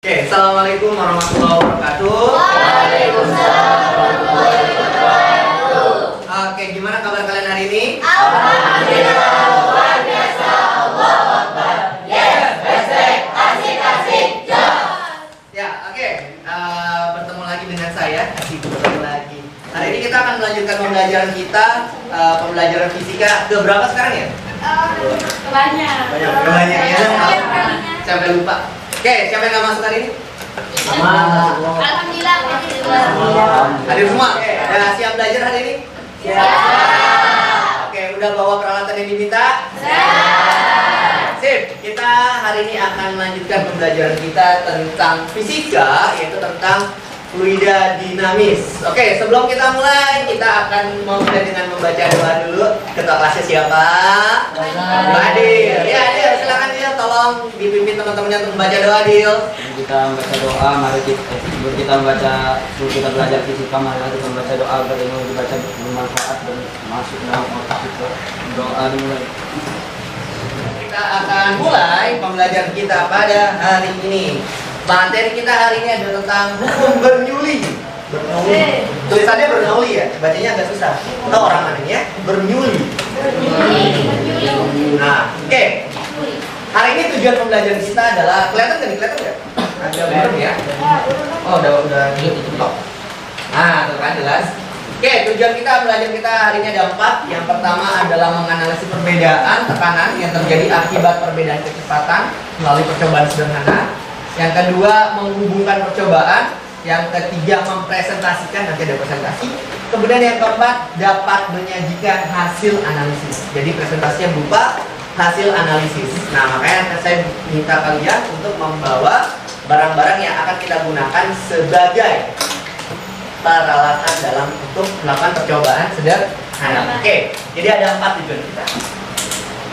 Oke, assalamualaikum warahmatullahi wabarakatuh. Waalaikumsalam warahmatullahi wabarakatuh. Oke, gimana kabar kalian hari ini? Alhamdulillah, luar biasa. Allahu Akbar. Yes, hashtag asik-asik jos. Ya, oke. Bertemu lagi dengan saya. Bertemu lagi. Hari ini kita akan melanjutkan pembelajaran kita, pembelajaran fisika ke berapa sekarang ya? Banyak. Banyak ya. Sampai lupa. Oke, siapa yang nggak masuk hari ini? Alhamdulillah. Hadir semua? Oke, udah siap belajar hari ini? Siap. Oke, udah bawa peralatan yang diminta? Siap. Sip, kita hari ini akan melanjutkan pembelajaran kita tentang fisika, yaitu tentang fluida dinamis. Oke, sebelum kita mulai, kita akan memulai dengan membaca doa dulu. Ketua kelasnya siapa? Adil. Ya, Adil, silakan Adil, tolong dipimpin teman-temannya untuk membaca doa, Adil. Kita membaca doa, mari kita membaca, kita belajar fisika, mari kita membaca doa agar ilmu dibaca bermanfaat dan masuk dalam otak kita. Doa dimulai. Kita akan mulai pembelajaran kita pada hari ini. Materi kita hari ini adalah tentang hukum Bernoulli. Bernoulli. Tulisannya Bernoulli ya, bacanya agak susah. Tahu orang mananya? Bernoulli. Nah, oke. Hari ini tujuan pembelajaran kita adalah kelihatan nggak? Ada belum ya? Oh, udah dicetok. Nah, tuh kan jelas. Oke, tujuan kita belajar kita hari ini ada 4. Yang pertama adalah menganalisis perbedaan tekanan yang terjadi akibat perbedaan kecepatan melalui percobaan sederhana. Yang kedua, menghubungkan percobaan. Yang ketiga, mempresentasikan, nanti ada presentasi. Kemudian yang keempat, dapat menyajikan hasil analisis. Jadi presentasinya berupa hasil analisis. Nah, makanya saya minta kalian untuk membawa barang-barang yang akan kita gunakan sebagai peralatan dalam untuk melakukan percobaan sederhana. Oke, jadi ada 4 tujuan kita.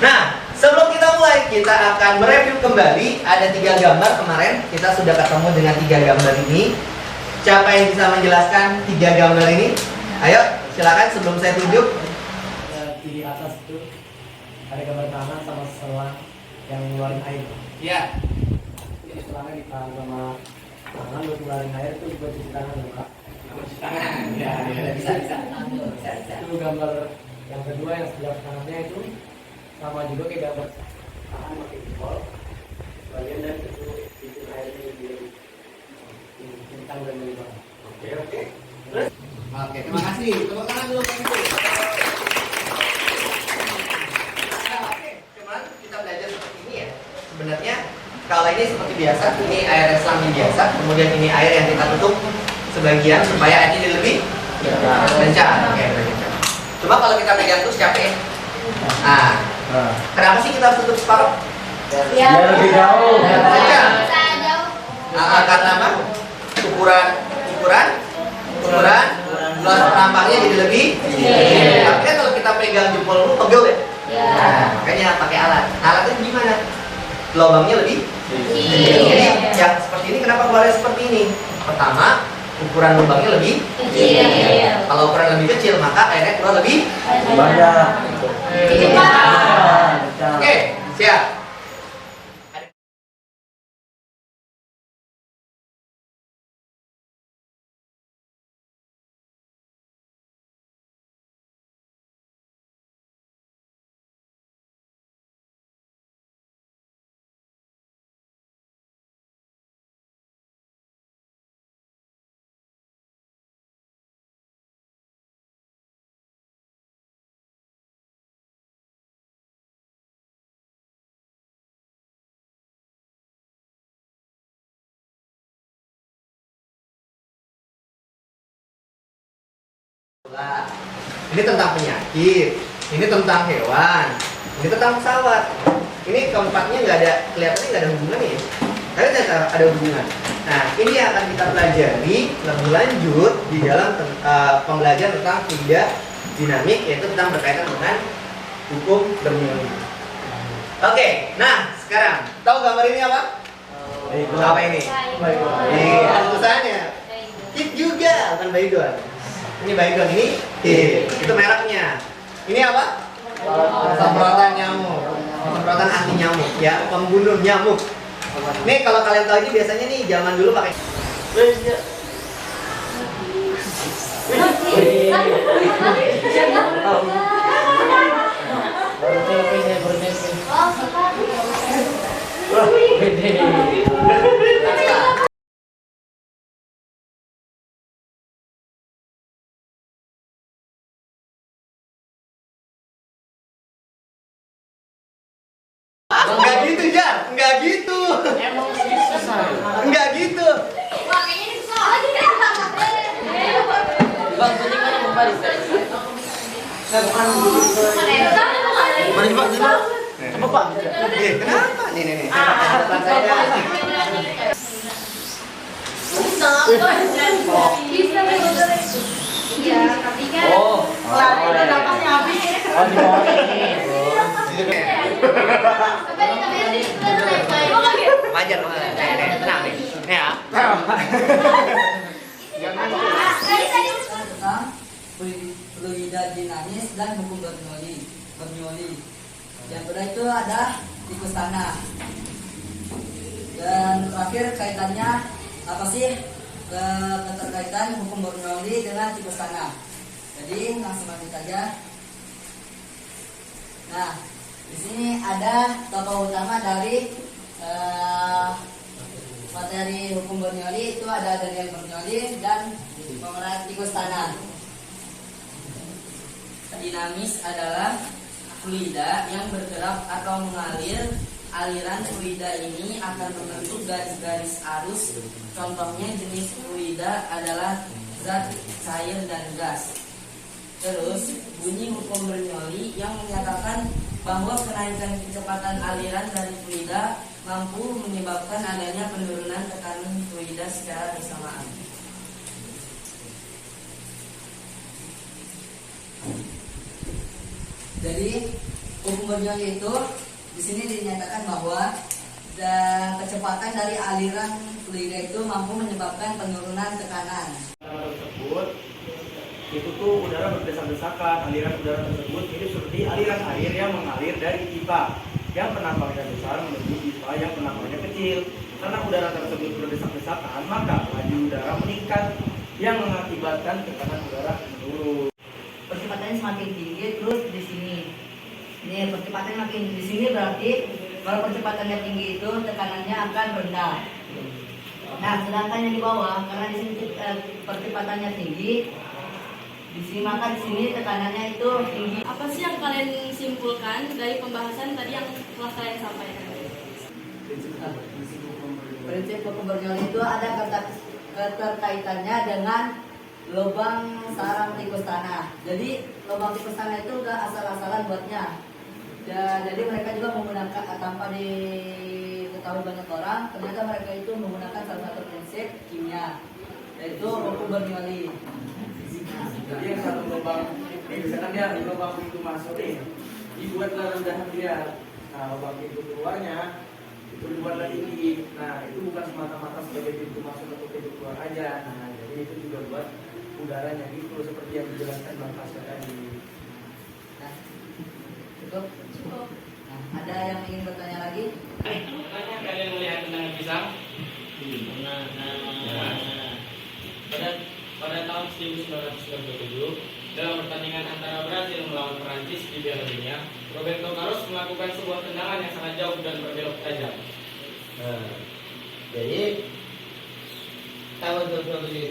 Nah, sebelum kita mulai, kita akan mereview kembali. Ada 3 gambar kemarin. Kita sudah ketemu dengan 3 gambar ini. Siapa yang bisa menjelaskan 3 gambar ini? Ayo, silakan sebelum saya tunjuk. Di atas itu ada gambar tangan sama selang yang ngeluarin air. Ya. Ini selangnya ditahan sama tangan buat ngeluarin air, itu buat cuci tangan luka. Tangan. Ya, bisa. Itu gambar yang kedua yang sebelah kanannya itu sama juga kayak gambar tangan pakai jempol. Bagian dan itu airnya lebih kencang dan lebih banget. Oke. Oke, terima kasih. Tepuk tangan dulu Pak Ibu. Oke, kemarin kita belajar seperti ini ya. Sebenarnya kalau ini seperti biasa, ini air selang biasa, kemudian ini air yang kita tutup sebagian supaya airnya lebih kencang. Oke, lebih kencang. Coba kalau kita pegang terus capek. Nah, kenapa sih kita harus tutup separuh? Biar lebih jauh. Kencang. Karena apa? Ukuran luas nampaknya jadi lebih. Tapi kan kalau kita pegang jempol dulu pegel ya. Nah, makanya pakai alat. Alatnya gimana? Lubangnya lebih. Jadi yang seperti ini kenapa keluarnya seperti ini? Pertama, ukuran lubangnya lebih. Kalau ukuran lebih kecil maka airnya keluar lebih Banyak. Oke, siap. Ini tentang penyakit, ini tentang hewan, ini tentang pesawat. Ini keempatnya nggak ada, kelihatannya nggak ada hubungannya ya. Tapi ternyata ada hubungan. Nah, ini yang akan kita pelajari lebih lanjut di dalam pembelajaran tentang fluida dinamik, yaitu tentang berkaitan dengan hukum Bernoulli. Oke, nah sekarang tahu gambar ini apa? Apa ini? Ini ada tulisannya. Hit juga, bukan Baygon. Ini Baygon, ini hit. Itu mereknya. Ini apa? Semprotan nyamuk. Semprotan anti nyamuk ya, pembunuh nyamuk. Nih kalau kalian tahu ini biasanya nih zaman dulu pakai. Enggak gitu, Jar. Enggak gitu. Emang susah. Enggak gitu. Wah, kayaknya ini susah lagi deh. Bang, tadi mana kembali? Mana coba? Coba, Pak. Kenapa? Nih. Depan saya. Iya, tapi kan Itu napasnya habis. Oh, di bawah ini. Wajar, tenang nih. Ya. Tentang fluida dinamis dan hukum Bernoulli. Yang kedua itu ada tikus tanah. Dan terakhir kaitannya apa sih keterkaitan hukum Bernoulli dengan tikus tanah? Jadi langsung lanjut saja. Nah, di sini ada tokoh utama dari materi hukum Bernoulli itu ada Daniel Bernoulli dan pemeran tikus tanah. Dinamis adalah fluida yang bergerak atau mengalir. Aliran fluida ini akan membentuk garis-garis arus. Contohnya jenis fluida adalah zat, cair, dan gas. Terus bunyi hukum Bernoulli yang menyatakan bahwa kenaikan kecepatan aliran dari fluida mampu menyebabkan adanya penurunan tekanan fluida secara bersamaan. Jadi hukum Bernoulli itu di sini dinyatakan bahwa kecepatan dari aliran fluida itu mampu menyebabkan penurunan tekanan. Tersebut itu tuh udara berdesak-desakan. Aliran udara tersebut mirip seperti aliran air yang mengalir dari pipa yang penampaknya besar menuju pipa yang penampaknya kecil. Karena udara tersebut berdesak-desakan, maka laju udara meningkat yang mengakibatkan tekanan udara menurun. Percepatannya semakin tinggi, terus di sini. Ini percepatannya makin di sini berarti kalau percepatannya tinggi itu tekanannya akan rendah. Nah, sedangkan yang di bawah karena di sini percepatannya tinggi, di sini maka di sini tekanannya itu tinggi. apa sih yang kalian simpulkan dari pembahasan tadi yang telah kalian sampaikan? Prinsip hukum Bernoulli itu ada keterkaitannya dengan lubang sarang tikus tanah. Jadi lubang tikus tanah itu enggak asal-asalan buatnya. Jadi mereka juga menggunakan tanpa diketahui banyak orang, ternyata mereka itu menggunakan salah satu prinsip kimia, yaitu hukum Bernoulli. Jadi yang satu lubang, misalkan dia lubang pintu masuk dibuatlah rendahan dia. Nah, lubang pintu keluarnya itu dibuatlah tinggi. Nah, itu bukan semata-mata sebagai pintu masuk atau pintu keluar aja. Nah, jadi itu juga buat udaranya gitu seperti yang dijelaskan Bang Pasca tadi. Nah, cukup. Nah, ada yang ingin bertanya lagi? Kalian melihat tendangan pisang? Pada tahun 1997 dalam pertandingan antara Brasil melawan Perancis di Piala Dunia, Roberto Carlos melakukan sebuah tendangan yang sangat jauh dan berbelok tajam. Jadi tahun 2007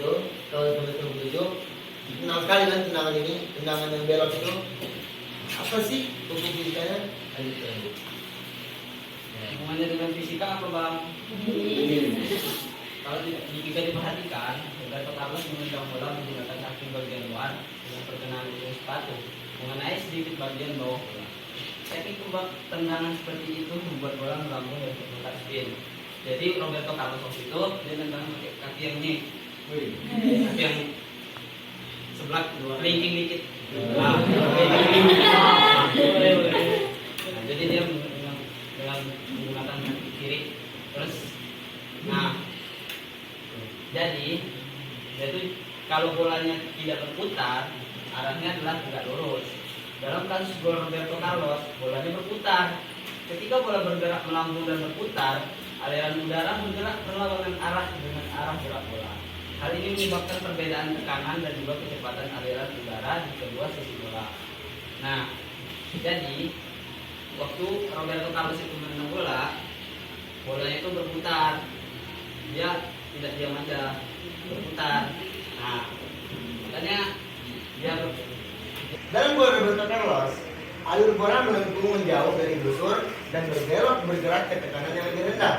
kenal sekali kan tendangan ini, tendangan yang belok itu apa sih hukum fisikanya? Lanjut. Hubungannya dengan fisika apa bang? Kalau tidak jika diperhatikan, Roberto Carlos menendang bola menggunakan kaki bagian luar dengan perkenaan ujung sepatu mengenai sedikit bagian bawah bola. Teknik tendangan seperti itu membuat bola melambung dan berputar spin. Jadi Roberto Carlos waktu itu dia tendang pakai kaki yang ini, kaki yang sebelah linking dikit. Jadi dia dengan menggunakan kaki kiri, terus, jadi itu kalau bolanya tidak berputar, arahnya adalah tidak lurus. Dalam kasus gol Roberto Carlos, bolanya berputar. Ketika bola bergerak melambung dan berputar, aliran udara bergerak berlawanan arah dengan arah gerak bola. Hal ini menyebabkan perbedaan tekanan dan juga kecepatan aliran udara di kedua sisi bola. Nah, jadi waktu Roberto Carlos itu menendang bola, bolanya itu berputar. Dia tidak diam aja, berputar. Nah, makanya dia Dalam bola Roberto Carlos, alur bola melengkung menjauh dari busur dan berbelok bergerak ke tekanan yang lebih rendah.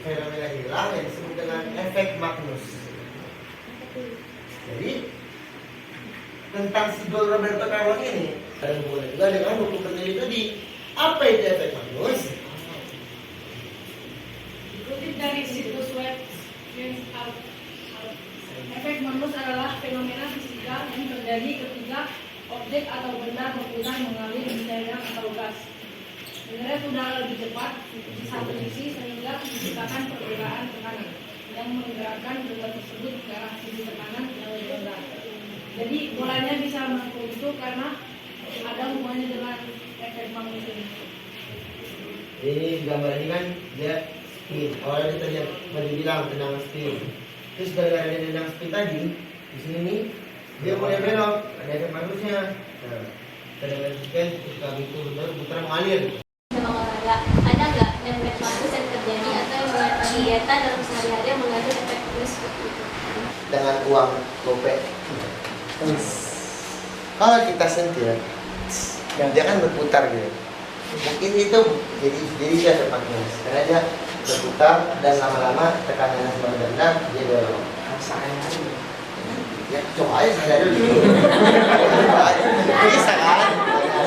Fenomena inilah yang disebut dengan efek Magnus. Jadi tentang si gol Roberto Carlos ini ada hubungan juga dengan hukum terjadi tadi. Apa itu efek Magnus? Dikutip dari situs web Out. Efek Magnus adalah fenomena fisika yang terjadi ketika objek atau benda berputar mengalir di cairan atau gas. Menyeret udara lebih cepat di satu sisi sehingga menciptakan perbedaan tekanan yang menggerakkan benda tersebut ke arah sisi tekanan yang lebih rendah. Jadi bolanya bisa melengkung itu karena ada hubungannya dengan efek Magnus ini. Ini gambar ini kan dia spin. Awalnya dia terlihat baju bilang tendang spin. Terus gara-gara dia tendang spin tadi, di sini nih dia mulai belok. Ada efek Magnusnya. Nah, tendang spin ketika itu putar mengalir. Memang olahraga, ada nggak efek Magnus yang terjadi atau yang mengandung kegiatan dalam sehari-hari yang mengandung efek Magnus seperti itu? Dengan uang gopek. Kalau kita sentil, dia kan berputar gitu. Mungkin itu jadi dia efek Magnus karena dia berputar dan lama-lama tekanannya semakin rendah dia dorong. Ya coba aja saja dulu. Bisa kan?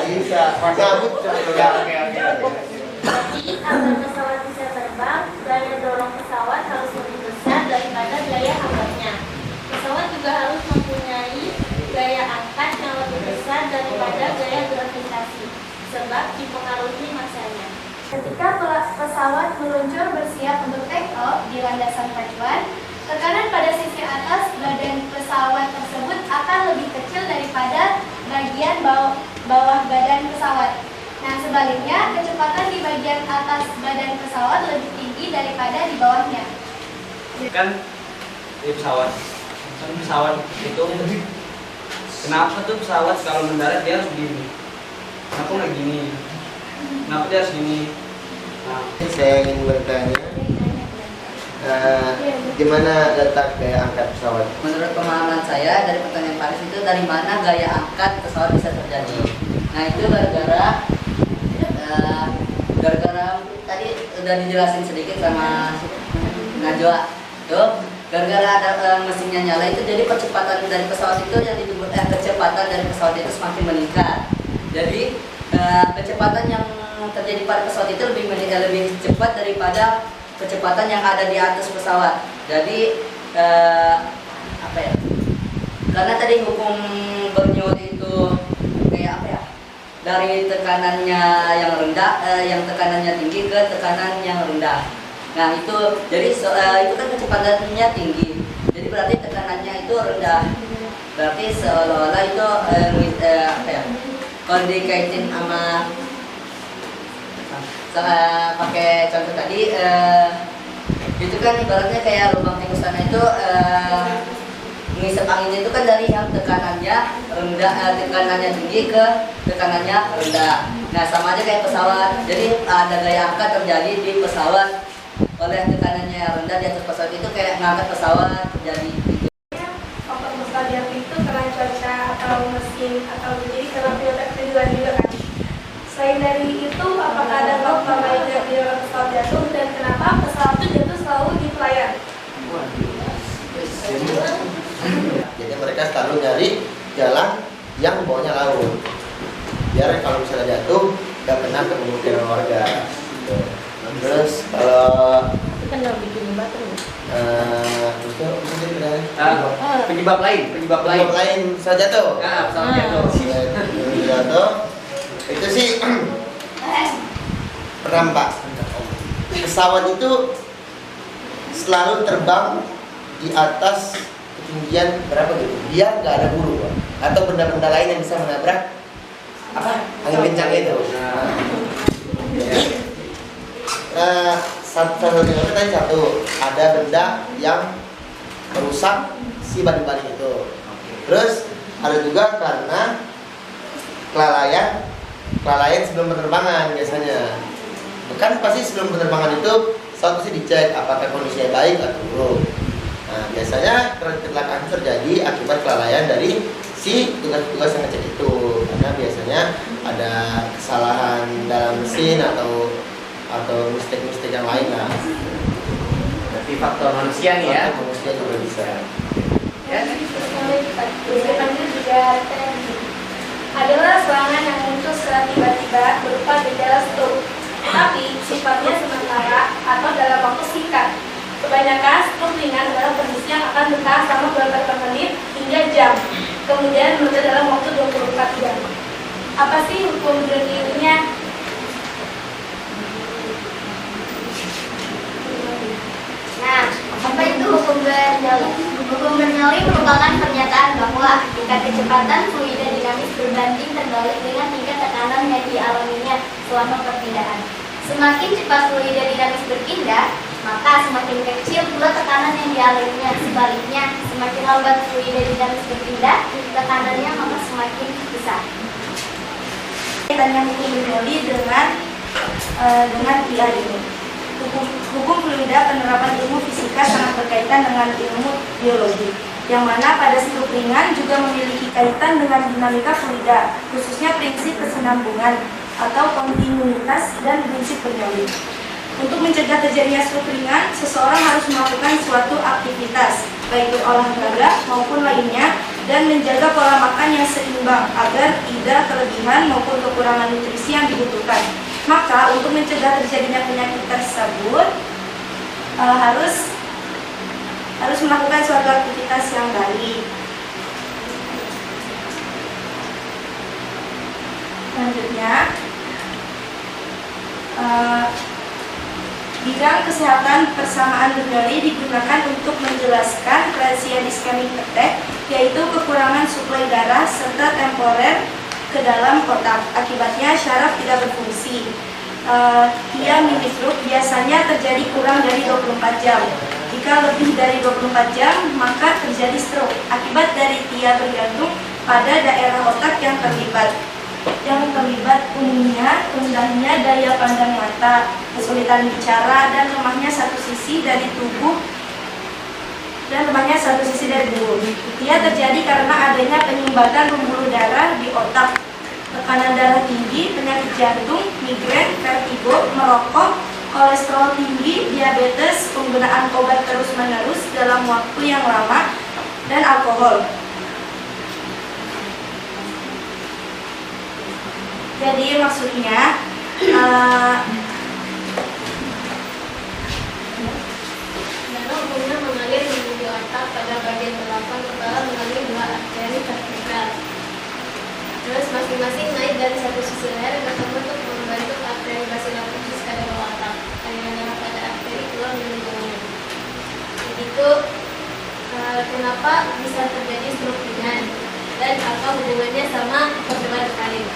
Bisa. Gabut coba. Jadi agar pesawat bisa terbang, gaya dorong pesawat harus lebih besar daripada gaya angkatnya. Pesawat juga harus mempunyai gaya angkat yang lebih besar daripada gaya gravitasi, sebab dipengaruhi masanya. Ketika pesawat meluncur bersiap untuk take off di landasan pacuan, tekanan pada sisi atas badan pesawat tersebut akan lebih kecil daripada bagian bawah badan pesawat. Nah, sebaliknya, kecepatan di bagian atas badan pesawat lebih tinggi daripada di bawahnya. kan di pesawat. Kan pesawat itu kenapa tuh pesawat kalau mendarat dia harus gini? Kenapa nggak gini? Kenapa dia harus gini? Nah, Saya ingin bertanya, gimana letak gaya angkat pesawat? Menurut pemahaman saya dari pertanyaan Paris itu dari mana gaya angkat pesawat bisa terjadi. Nah itu gara-gara tadi udah dijelasin sedikit sama Najwa. Tuh gara-gara ada mesinnya nyala itu jadi percepatan dari pesawat itu yang disebut kecepatan dari pesawat itu semakin meningkat. Jadi kecepatan yang terjadi pada pesawat itu lebih cepat daripada kecepatan yang ada di atas pesawat. Jadi apa ya? Karena tadi hukum Bernoulli itu kayak apa ya? Dari tekanannya yang rendah, yang tekanannya tinggi ke tekanan yang rendah. Nah itu jadi itu kan kecepatannya tinggi. Jadi berarti tekanannya itu rendah. Berarti seolah-olah itu apa ya? Kalau dikaitin sama pakai contoh tadi itu kan ibaratnya kayak lubang tikus tanah itu mengisap anginnya itu kan dari yang tekanannya rendah, tekanannya tinggi ke tekanannya rendah. Nah sama aja kayak pesawat, jadi ada gaya angkat terjadi di pesawat oleh tekanannya yang rendah di atas pesawat itu kayak ngangkat pesawat terjadi gitu. Faktor mustahil itu karena cuaca atau mesin atau jadi karena pilot kejuan juga kan. Selain dari itu, apakah ada faktor lainnya di dalam pesawat jatuh dan kenapa pesawat itu jatuh selalu di pelayan? Jadi mereka selalu nyari jalan yang bawahnya laut. Biar kalau misalnya jatuh, nggak kena ke pemukiman warga. Gitu. Terus kalau Itu kan nggak bikin batu. Penyebab lain. penyebab lain pesawat jatuh. Nah, pesawat jatuh. Jatuh. Itu sih perampak. Pesawat itu selalu terbang di atas ketinggian berapa gitu? Dia nggak ada buru atau benda-benda lain yang bisa menabrak angin kencang itu. Nah, satu-satunya tadi satu, ada benda yang merusak si baling-baling itu. Terus ada juga karena kelalaian sebelum penerbangan biasanya. Kan pasti sebelum penerbangan itu pesawat pasti dicek apakah kondisinya baik atau buruk. Nah, biasanya kecelakaan terjadi akibat kelalaian dari si tugas-tugas yang ngecek itu, karena biasanya ada kesalahan dalam mesin atau mistik yang lain lah. Berarti faktor manusia nih ya. Faktor manusia juga bisa. Ya. Selanjutnya juga adalah serangan yang muncul secara tiba-tiba berupa gejala stroke, tetapi sifatnya sementara atau dalam waktu singkat. Kebanyakan stroke ringan adalah kondisi yang akan bertahan selama beberapa menit hingga jam, kemudian mereda dalam waktu 24 jam. Apa sih hukum Bernoullinya? Nah, apa itu hukum Bernoulli? Hukum Bernoulli merupakan pernyataan bahwa tingkat kecepatan fluida dinamis berbanding terbalik dengan tingkat tekanan yang dialaminya selama perpindahan. Semakin cepat fluida dinamis berpindah, maka semakin kecil pula tekanan yang dialaminya. Sebaliknya, semakin lambat fluida dinamis berpindah, tekanannya maka semakin besar. Kaitannya hukum Bernoulli dengan IA ini. Hukum fluida penerapan ilmu fisika sangat berkaitan dengan ilmu biologi, yang mana pada stroke ringan juga memiliki kaitan dengan dinamika fluida, khususnya prinsip kesinambungan atau kontinuitas dan prinsip Bernoulli. Untuk mencegah terjadinya stroke ringan, seseorang harus melakukan suatu aktivitas, baik berolahraga maupun lainnya, dan menjaga pola makan yang seimbang agar tidak kelebihan maupun kekurangan nutrisi yang dibutuhkan. Maka untuk mencegah terjadinya penyakit tersebut harus melakukan suatu aktivitas yang baik. Selanjutnya, bidang kesehatan persamaan Bernoulli digunakan untuk menjelaskan rahasia iskemik attack, yaitu kekurangan suplai darah serta temporer ke dalam otak. Akibatnya syaraf tidak berfungsi. TIA mini stroke biasanya terjadi kurang dari 24 jam. Jika lebih dari 24 jam, maka terjadi stroke akibat dari TIA tergantung pada daerah otak yang terlibat. Yang terlibat umumnya rendahnya daya pandang mata, kesulitan bicara, dan lemahnya satu sisi dari tubuh TIA terjadi karena adanya penyumbatan pembuluh darah di otak, tekanan darah tinggi, penyakit jantung, migrain, vertigo, merokok, kolesterol tinggi, diabetes, penggunaan obat terus-menerus dalam waktu yang lama, dan alkohol. Jadi maksudnya darah umumnya mengalir menuju otak pada bagian belakang kepala melalui dua arteri vertikal. Terus masing-masing naik dari satu sisi leher bertemu untuk membentuk arteri basilaris pada bawah otak. Aliran darah pada arteri keluar dari bawahnya. Begitu kenapa bisa terjadi stroke ringan dan apa hubungannya sama percobaan karir.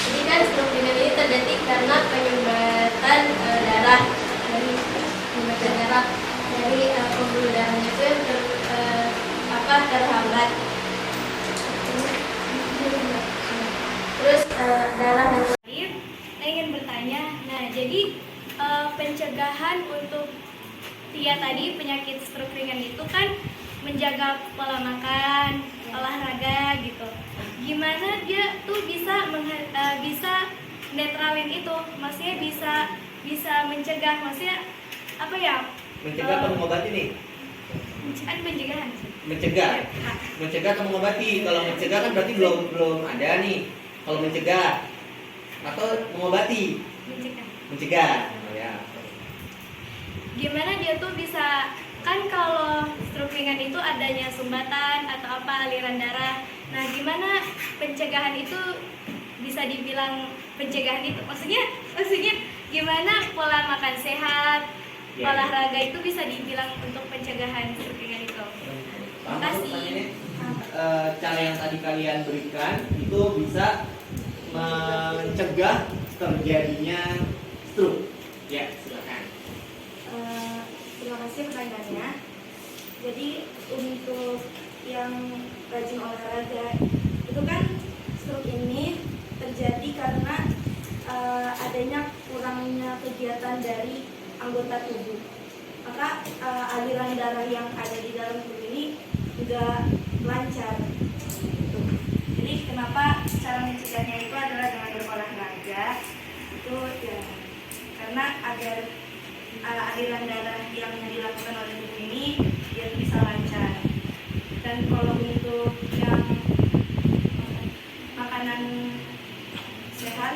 Jadi kan stroke ringan ini terjadi karena penyumbatan darah dari pembuluh darahnya itu yang terhambat. Terus darah yang lain, saya ingin bertanya. Nah, jadi pencegahan untuk TIA tadi, penyakit stroke ringan itu kan menjaga pola makan, olahraga gitu. Gimana dia tuh bisa netralin itu? Maksudnya bisa mencegah, maksudnya apa ya? Mencegah atau mengobati nih? Pencegahan. Mencegah atau mengobati? Kalau mencegah kan berarti belum ada nih. Kalau mencegah atau mengobati? Mencegah. Oh, ya. Gimana dia tuh bisa, kan kalau stroke ringan itu adanya sumbatan atau apa aliran darah. Nah, gimana pencegahan itu bisa dibilang pencegahan itu? Maksudnya gimana pola makan sehat, olahraga itu bisa dibilang untuk pencegahan stroke ringan itu? Terima kasih. Cara yang tadi kalian berikan itu bisa mencegah terjadinya stroke. Ya, silakan. kasih pertanyaannya. Jadi untuk yang rajin olahraga itu kan stroke ini terjadi karena adanya kurangnya kegiatan dari anggota tubuh. Maka aliran darah yang ada di dalam tubuh ini juga lancar. Jadi kenapa cara mencegahnya itu adalah dengan berolahraga itu ya karena agar aliran darah yang dilakukan oleh tubuh ini biar bisa lancar. Dan kalau untuk yang makanan sehat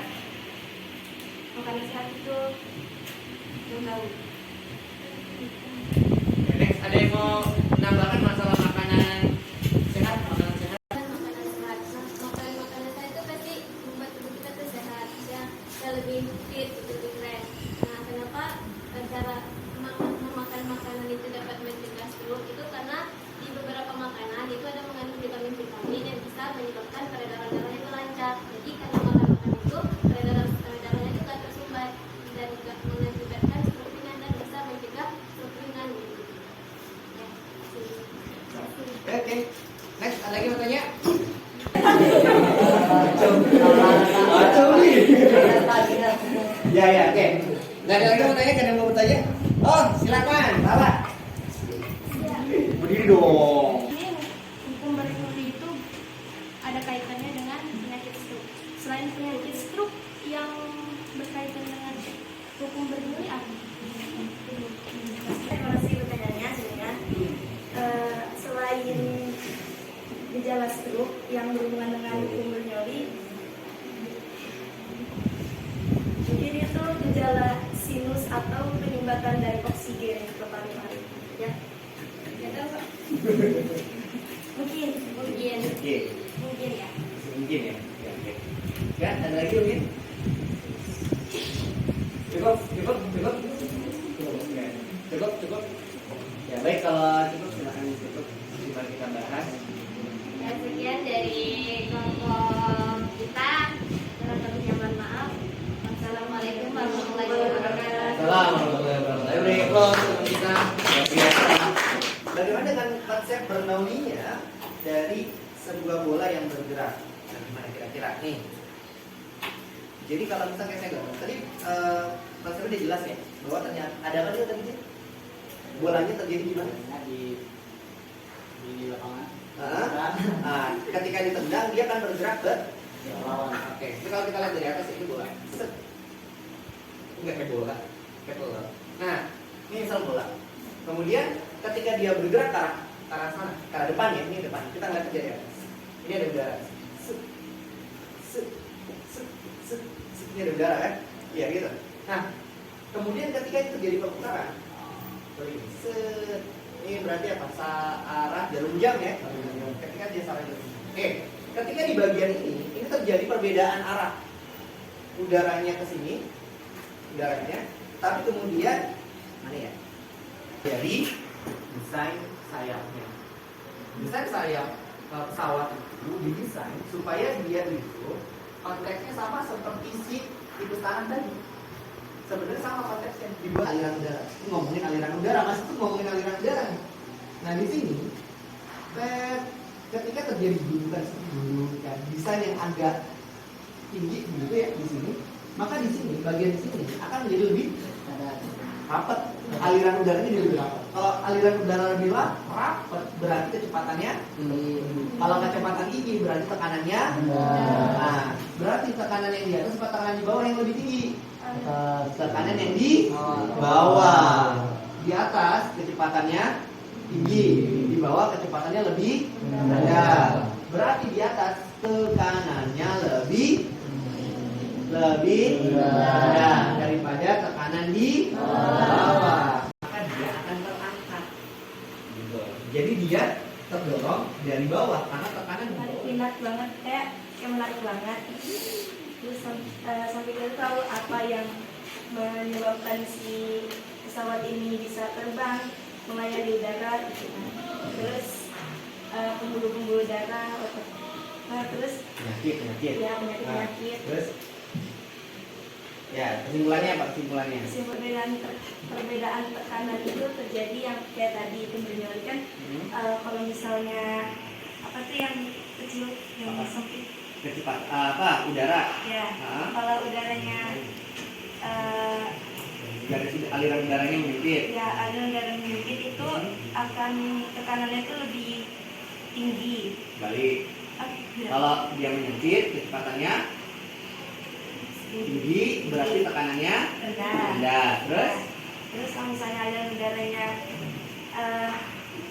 itu belum tahu. Next, ada yang mau menambahkan masalah makanan sehat? Makanan sehat. Makanan sehat, makanan sehat itu pasti membuat tubuh kita tuh sehat, ya kita lebih fit, lebih keren. Nah, kenapa cara memakan makanan itu dapat mencegah stroke itu karena di beberapa makanan itu ada mengandung vitamin-vitamin yang bisa menyebabkan peredaran darahnya itu lancar. Jadi karena makan itu peredaran darahnya itu tidak tersumbat dan tidak mengakibatkan stroke ringan dan bisa mencegah stroke ringan. Ya, Oke. Next, ada lagi mau tanya? Ya, oke. Nggak ada lagi mau tanya? Nggak ada yang mau bertanya? Oh, silakan, Bapak. Berdiri dong. Ini hukum Bernoulli itu ada kaitannya dengan penyakit stroke. Selain penyakit stroke yang berkaitan dengan hukum Bernoulli apa? Terima kasih pertanyaannya sebenarnya. Selain gejala stroke yang berhubungan dengan hukum Bernoulli, mungkin itu gejala sinus atau penyumbatan dari oksigen ke paru-paru. Ya. Mungkin ya. Mungkin ya. Oke. Ya, ada lagi mungkin? Cukup. Cukup. Ya baik, kalau cukup silakan cukup. Mari kita bahas. Ya, sekian dari kelompok kita. Kurang lebihnya mohon maaf. Wassalamualaikum warahmatullahi wabarakatuh. Assalamualaikum warahmatullahi wabarakatuh. Kita biasa. Bagaimana dengan konsep Bernoulli-nya dari sebuah bola yang bergerak? Nah, gimana kira-kira nih? Jadi kalau misalnya saya gambar tadi konsepnya udah jelas ya, bahwa ternyata ada apa dia tadi? Bolanya terjadi di mana? Di lapangan. Ketika ditendang dia akan bergerak ke lawan. Oke, jadi kalau kita lihat dari atas ini bola. Set. Enggak kayak bola, kayak bola. Nah, ini misal bola. Kemudian ketika dia bergerak ke arah sana, ke arah depan ya, ini depan. Kita ngeliat dari atas. Ini ada udara. Set. Ini ada udara kan? Iya gitu. Nah, kemudian ketika itu terjadi perputaran, set. Ini berarti apa? Arah jarum jam ya. Ketika dia arah jarum jam. Oke, ketika di bagian ini terjadi perbedaan arah. Udaranya ke sini, udaranya. Tapi kemudian mana ya? Dari desain sayapnya. Desain sayap pesawat itu didesain supaya dia itu konteksnya sama seperti si tikus tangan tadi. Sebenarnya sama konteksnya, dibuat aliran udara. Ini ngomongin aliran udara, Mas itu ngomongin aliran udara nih. Nah di sini, ketika terjadi gundukan desain yang agak tinggi gitu ya di sini, maka di sini bagian sini akan menjadi lebih rapat. Aliran udaranya jadi lebih rapat. Kalau aliran udara lebih rapat, berarti kecepatannya. Kalau kecepatan tinggi berarti tekanannya. Nah, berarti tekanan yang di atas atau tekanan di bawah yang lebih tinggi. Tekanan yang di bawah. Di atas kecepatannya tinggi, di bawah kecepatannya lebih rendah. Berarti di atas tekanannya lebih rendah daripada tekanan di bawah. Maka dia akan terangkat. Gitu. Jadi dia terdorong dari bawah karena tekanan di bawah. Menarik banget, kayak menarik banget. Terus sampai kita tahu apa yang menyebabkan si pesawat ini bisa terbang melayani udara gitu kan. Terus pembuluh-pembuluh darah, terus penyakit. ya penyakit. Terus Ya, kesimpulannya apa kesimpulannya? Perbedaan tekanan itu terjadi yang kayak tadi itu kan kalau misalnya apa tuh yang kecil yang sempit Apa? Udara. ya kalau udaranya Aliran udaranya menyempit. ya aliran udara menyempit itu akan tekanannya itu lebih tinggi. Balik. Kalau dia menyempit, kecepatannya tinggi, berarti tekanannya rendah. Terus kalau misalnya aliran udaranya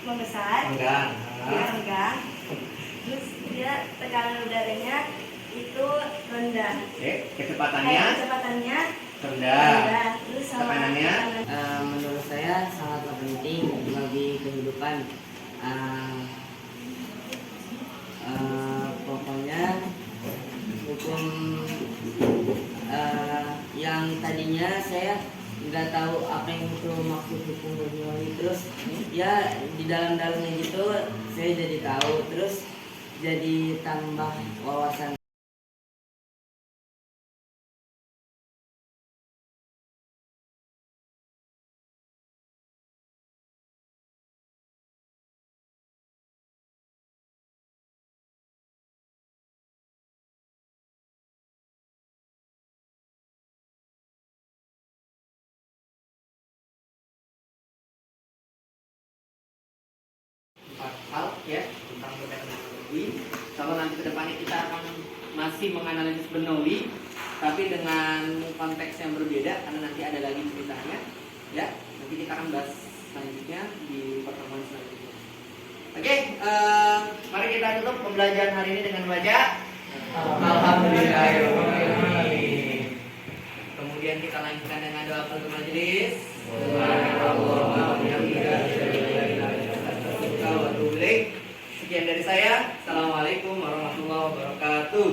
membesar, Renggang. dia renggang. Terus dia tekanan udaranya itu rendah. Oke, kecepatannya Kecepatannya rendah. Terus sama Tekanannya Menurut saya sangatlah penting bagi kehidupan. Pokoknya hukum yang tadinya saya nggak tahu apa yang itu maksud hukum Bernoulli, terus ya di dalamnya gitu saya jadi tahu, terus jadi tambah wawasan. hal ya tentang berkaitan dengan Bernoulli. Kalau nanti kedepannya kita akan masih menganalisis Bernoulli, tapi dengan konteks yang berbeda karena nanti ada lagi ceritanya. Ya, nanti kita akan bahas selanjutnya di pertemuan selanjutnya. Oke, mari kita tutup pembelajaran hari ini dengan baca Alhamdulillahirobbilalamin. Kemudian kita lanjutkan dengan doa penutup majelis. Sekian dari saya. Assalamualaikum warahmatullahi wabarakatuh.